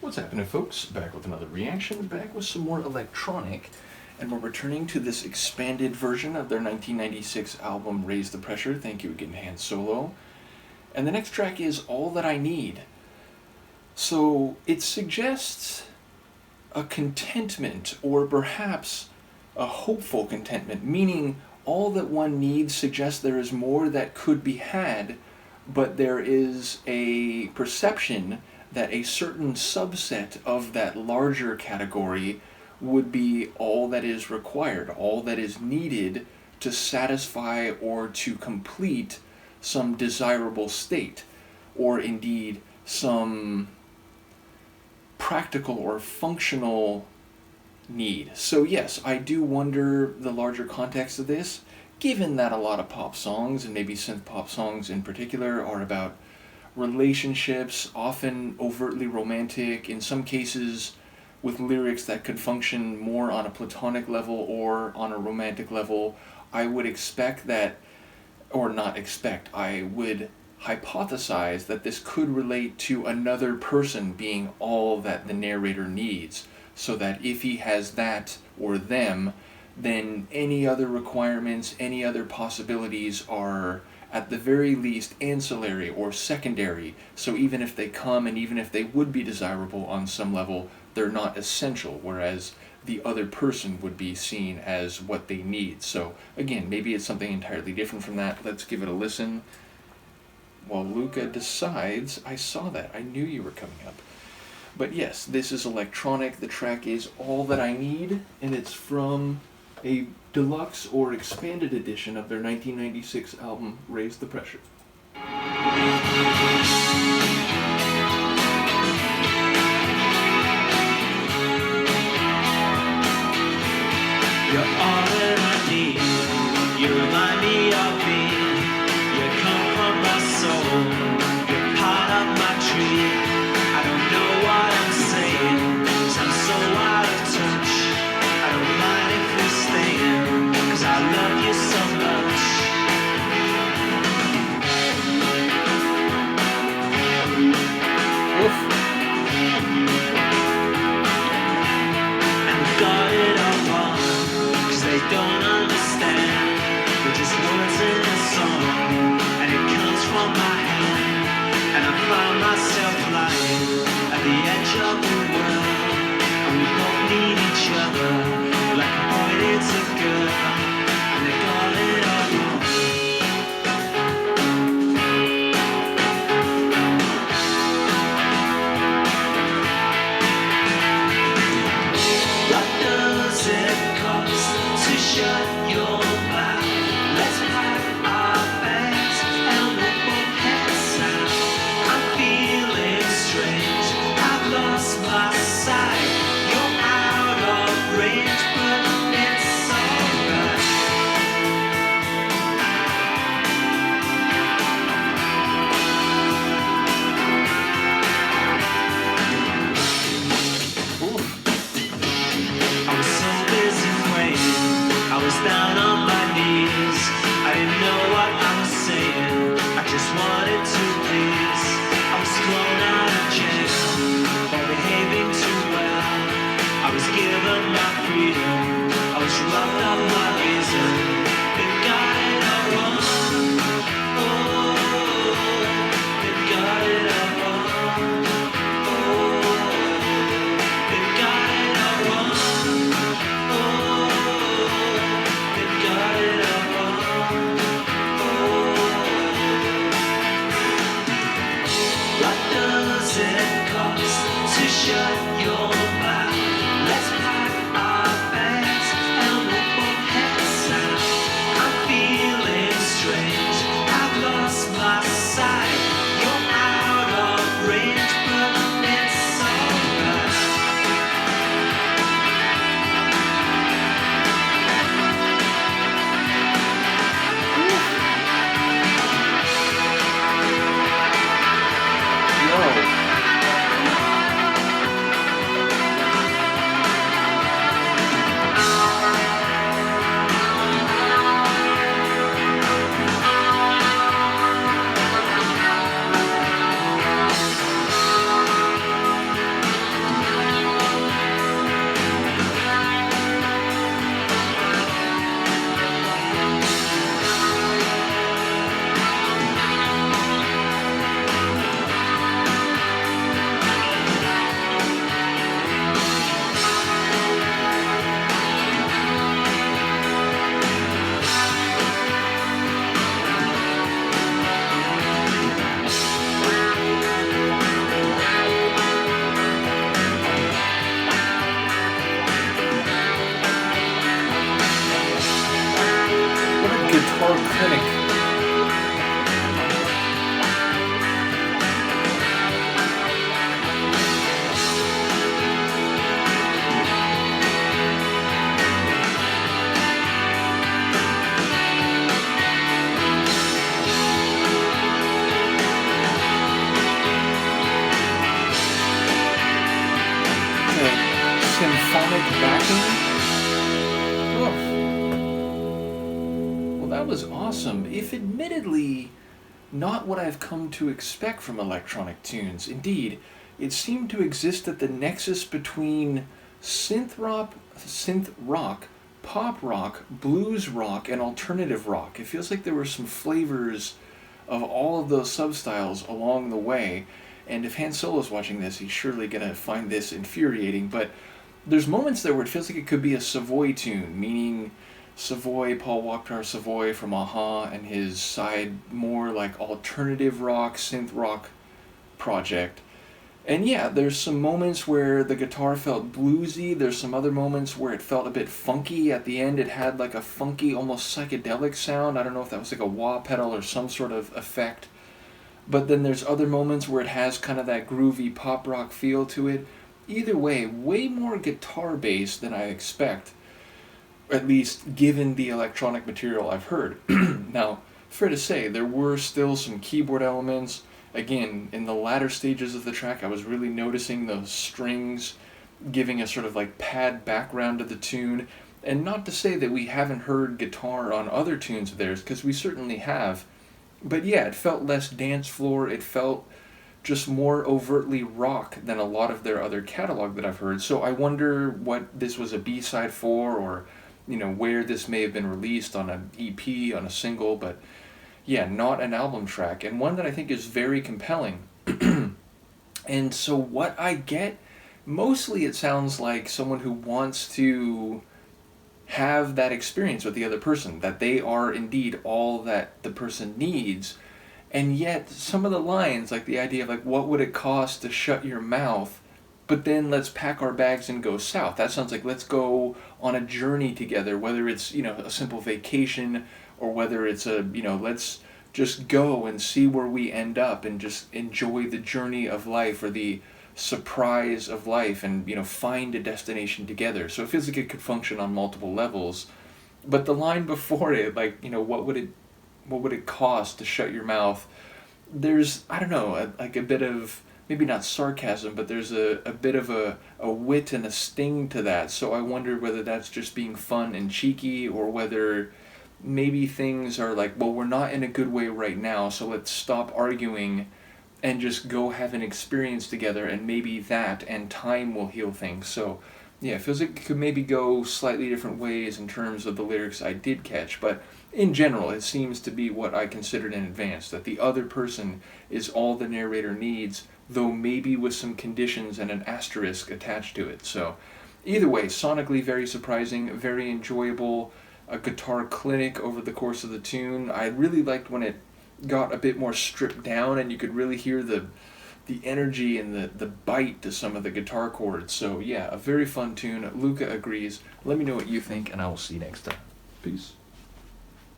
What's happening, folks? Back with another reaction, back with some more electronic, and we're returning to this expanded version of their 1996 album Raise the Pressure. Thank you again, Han Solo. And the next track is All That I Need. So it suggests a contentment, or perhaps a hopeful contentment, meaning all that one needs suggests there is more that could be had, but there is a perception that a certain subset of that larger category would be all that is required, all that is needed to satisfy or to complete some desirable state, or indeed some practical or functional need. So yes, I do wonder the larger context of this, given that a lot of pop songs, and maybe synth pop songs in particular, are about relationships, often overtly romantic, in some cases with lyrics that could function more on a platonic level or on a romantic level. I would expect that, or not expect, I would hypothesize that this could relate to another person being all that the narrator needs, so that if he has that or them, then any other requirements, any other possibilities are at the very least ancillary or secondary. So even if they come and even if they would be desirable on some level, they're not essential, whereas the other person would be seen as what they need. So again, maybe it's something entirely different from that. Let's give it a listen. While Luca decides, I saw that. I knew you were coming up. But yes, this is electronic. The track is All That I Need, and it's from a deluxe or expanded edition of their 1996 album, Raise the Pressure. You're all that I need. You remind me of me. You come from my soul. You're part of my tree. I don't know what I'm saying, 'cause I'm so out of touch. I don't mind if we're staying, 'cause I love you so much. Oof. And we got it all wrong, 'cause they don't understand. We're just words in a song, and it comes from my hand. And I find myself lying at the edge of the world, and we both need each other, like a boy needs a girl, and they got it all wrong. What does it cost to shut your mouth? Let's pack our bags and we'll both head south. I'm feeling strange, I've lost my sight. You're out of range, but it's alright. I was so busy praying, I was down on my knees. I didn't know what I was saying, I just wanted to please. I was thrown out of jail for behaving too well. I was given my freedom, I was robbed of my reason. They got it all wrong. Oh, they got it all wrong. Oh, they got it all wrong. Oh, they got it all wrong. What does it cost to shut your mouth? Let's pack our bags and we'll both head south. I'm feeling strange, I've lost my sight. You're out of range, but it's alright. No. clinic. Symphonic backing. Oh, well, that was awesome. If admittedly not what I've come to expect from electronic tunes. Indeed, it seemed to exist at the nexus between synth rock, pop rock, blues rock, and alternative rock. It feels like there were some flavors of all of those substyles along the way. And if Han Solo's watching this, he's surely gonna find this infuriating. But there's moments there where it feels like it could be a Savoy tune, meaning Savoy, Paul Wakhtar Savoy from Aha, and his side more like alternative rock, synth rock project. And yeah, there's some moments where the guitar felt bluesy. There's some other moments where it felt a bit funky. At the end, it had like a funky, almost psychedelic sound. I don't know if that was like a wah pedal or some sort of effect. But then there's other moments where it has kind of that groovy pop rock feel to it. Either way, way more guitar based than I expect, at least given the electronic material I've heard. Now, fair to say, there were still some keyboard elements. Again, in the latter stages of the track, I was really noticing those strings giving a sort of like pad background to the tune. And not to say that we haven't heard guitar on other tunes of theirs, because we certainly have. But yeah, it felt less dance floor, it felt just more overtly rock than a lot of their other catalog that I've heard. So I wonder what this was a B-side for, or where this may have been released on an EP, on a single, but yeah, not an album track, and one that I think is very compelling. And so what I get, mostly it sounds like someone who wants to have that experience with the other person, that they are indeed all that the person needs. And yet some of the lines, like the idea of like, what would it cost to shut your mouth, but then let's pack our bags and go south. That sounds like let's go on a journey together, whether it's, a simple vacation, or whether it's let's just go and see where we end up and just enjoy the journey of life, or the surprise of life, and find a destination together. So it feels like it could function on multiple levels. But the line before it, like, what would it cost to shut your mouth? There's, I don't know, like a bit of, maybe not sarcasm, but there's a bit of a wit and a sting to that. So I wonder whether that's just being fun and cheeky, or whether maybe things are like, well, we're not in a good way right now, so let's stop arguing and just go have an experience together, and maybe that and time will heal things. So yeah, it feels like it could maybe go slightly different ways in terms of the lyrics I did catch, but in general, it seems to be what I considered in advance, that the other person is all the narrator needs, though maybe with some conditions and an asterisk attached to it. So either way, sonically very surprising, very enjoyable, a guitar clinic over the course of the tune. I really liked when it got a bit more stripped down and you could really hear the energy and the bite to some of the guitar chords. So yeah, a very fun tune. Luca agrees. Let me know what you think, and I will see you next time. Peace.